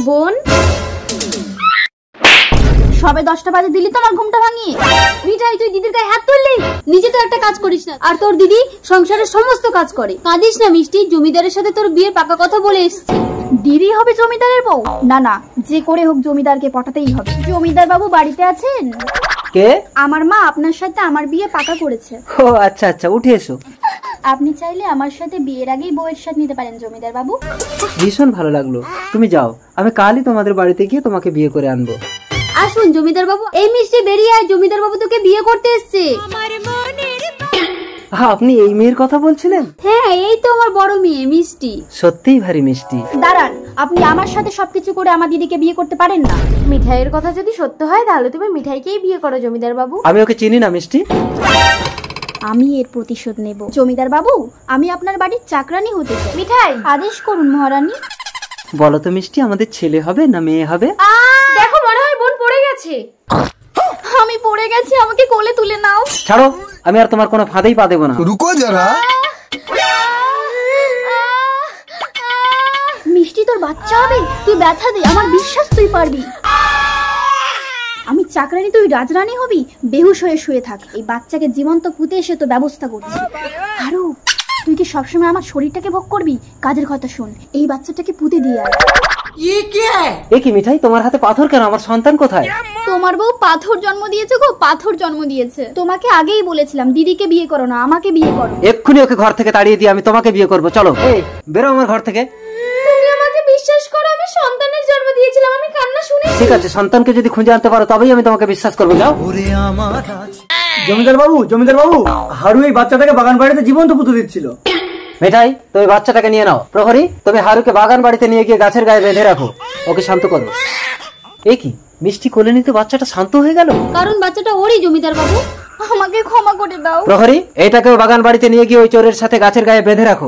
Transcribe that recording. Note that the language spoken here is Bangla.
বোন, সবে 10টা বাজে দিলি তো আমার ঘুমটা ভাঙিয়ে। মিঠাই, তুই দিদির গায়ে হাত তুললি? নিজে তো একটা কাজ করিস না, আর তোর দিদি সংসারের সমস্ত কাজ করে। কাঁদিস না মিষ্টি, জমিদারের সাথে তোর বিয়ের পাকা কথা বলে এসেছি। দিদি হবে জমিদারের বউ? না না, যে করে হোক জমিদারকে পটাতেই হবে। জমিদার বাবু বাড়িতে আছেন? কে? আমার মা আপনার সাথে আমার বিয়ে পাকা করেছে। ও আচ্ছা আচ্ছা, উঠে এসো। আপনি চাইলে আমার সাথে বিয়ের আগেই বউয়ের সাথে নিতে পারেন জমিদার বাবু। ভীষণ ভালো লাগলো, তুমি যাও, আমি কালই তোমাদের বাড়িতে গিয়ে তোমাকে বিয়ে করে আনবো। আসুন জমিদার বাবু। এই মিষ্টি, বেরিয়ে আয়, জমিদার বাবু তোকে বিয়ে করতে এসছে। আপনি এই মেয়ের কথা বলছিলেন? হ্যাঁ, এই তো আমার বড় মেয়ে মিষ্টি। সত্যিই ভারী মিষ্টি। দাঁড়ান, আপনি আমার সাথে সবকিছু করে আমার দিদিকে বিয়ে করতে পারেন না? মিঠাইয়ের কথা যদি সত্য হয় তাহলে তুমি মিঠাইকেই বিয়ে করো জমিদার বাবু। আমি ওকে চিনি না মিষ্টি। আমি এর প্রতিশোধ নেব। জমিদার বাবু, আমি আপনার বাড়ির চাকরানি হতে চাই। মিঠাই, আদেশ করুন মহারানী। বলো তো মিষ্টি, আমাদের ছেলে হবে না মেয়ে হবে? দেখো, মনে হয় বোন পড়ে গেছে। আমি পড়ে গেছি, আমাকে কোলে তুলে নাও। ছাড়ো, আমি আর তোমার কোনো ফাঁদেই পা দেবো না। রুকো যারা। মিষ্টি, তোর বাচ্চা হবে, তুই ব্যথা দে, আমার বিশ্বাস তুই পারবি। আমি চাকরানি, তুই রাজরানী হবি। বেহুশ হয়ে শুয়ে থাক, এই বাচ্চাকে জীবন্ত পুঁতে এসে তো ব্যবস্থা করছি। আরো, তুই কি সবসময় আমার শরীরটাকে ভোগ করবি? কাজের কথা শোন, এই বাচ্চাটাকে পুঁতে দিয়ে আয়। এ কি মিঠাই, তোমার হাতে পাথর কেন? আমার সন্তান কোথায়? তোমার বউ পাথর জন্ম দিয়েছে গো, পাথর জন্ম দিয়েছে। তোমাকে আগেই বলেছিলাম দিদিকে বিয়ে করো না, আমাকে বিয়ে করো। এক্ষুনি ওকে ঘর থেকে তাড়িয়ে দিয়ে আমি তোমাকে বিয়ে করবো। চলো, এই বেরো আমার ঘর থেকে। তুমি আমাকে বিশ্বাস করো, আমি সন্তানের জন্ম দিয়েছিলাম, আমি কান্না শুনেছি। ঠিক আছে, সন্তানকে যদি খুঁজে আনতে পারো তবেই আমি তোমাকে বিশ্বাস করবো। যাও। জমিদার বাবু, হারু এই বাচ্চাটাকে বাগান বাড়িতে জীবন্ত পুঁতে দিচ্ছিল। মিঠাই, তুমি বাচ্চাটাকে নিয়ে নাও। প্রহরী, তুমি হারুকে বাগান বাড়িতে নিয়ে গিয়ে গাছের গায়ে বেঁধে রাখো, ওকে শান্ত করো। এ কি মিষ্টি, কোলে নিতে বাচ্চাটা শান্ত হয়ে গেল? কারণ বাচ্চাটা ওরই জমিদার বাবু, আমাকে ক্ষমা করে দাও। প্রহরী, এইটাকেও বাগান বাড়িতে নিয়ে গিয়ে ওই চোরের সাথে গাছের গায়ে বেঁধে রাখো।